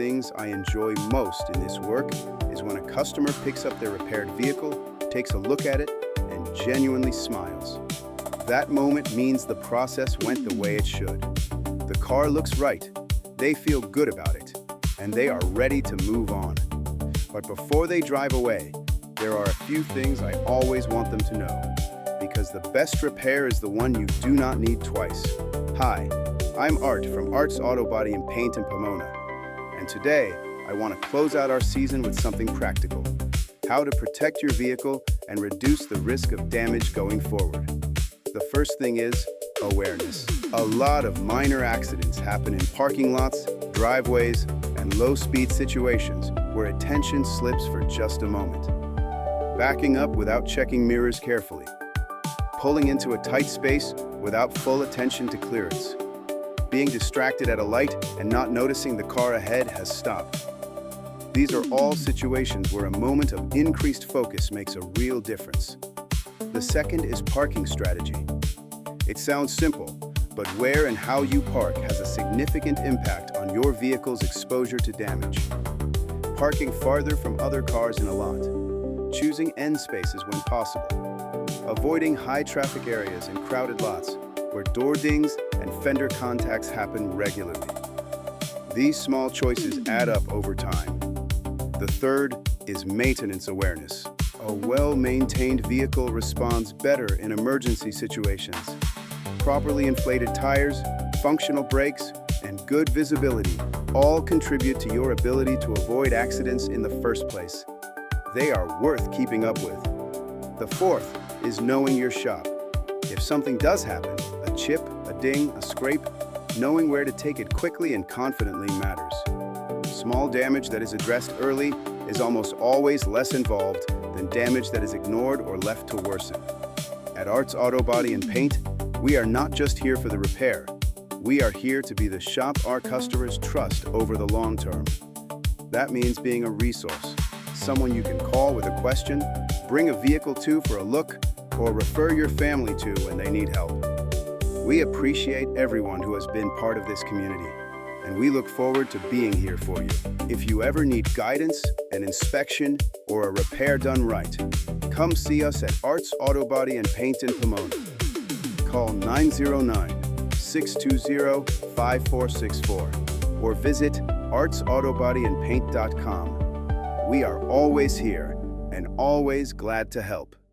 things I enjoy most in this work is when a customer picks up their repaired vehicle, takes a look at it, and genuinely smiles. That moment means the process went the way it should. The car looks right, they feel good about it, and they are ready to move on. But before they drive away, there are a few things I always want them to know, because the best repair is the one you do not need twice. Hi, I'm Art from Arts Autobody and Paint in Pomona, and today I want to close out our season with something practical: how to protect your vehicle and reduce the risk of damage going forward. The first thing is awareness. A lot of minor accidents happen in parking lots, driveways, and low-speed situations where attention slips for just a moment. Backing up without checking mirrors carefully. Pulling into a tight space without full attention to clearance. Being distracted at a light and not noticing the car ahead has stopped. These are all situations where a moment of increased focus makes a real difference. The second is parking strategy. It sounds simple, but where and how you park has a significant impact on your vehicle's exposure to damage. Parking farther from other cars in a lot. Choosing end spaces when possible. Avoiding high traffic areas and crowded lots where door dings and fender contacts happen regularly. These small choices add up over time. The third is maintenance awareness. A well-maintained vehicle responds better in emergency situations. Properly inflated tires, functional brakes, and good visibility all contribute to your ability to avoid accidents in the first place. They are worth keeping up with. The fourth is knowing your shop. If something does happen, a chip, a ding, a scrape, knowing where to take it quickly and confidently matters. Small damage that is addressed early is almost always less involved than damage that is ignored or left to worsen. At Arts Autobody and Paint, we are not just here for the repair. We are here to be the shop our customers trust over the long term. That means being a resource, someone you can call with a question, bring a vehicle to for a look, or refer your family to when they need help. We appreciate everyone who has been part of this community, and we look forward to being here for you. If you ever need guidance, an inspection, or a repair done right, come see us at Arts Autobody and Paint in Pomona. Call 909-620-5464 or visit artsautobodyanpaint.com. We are always here and always glad to help.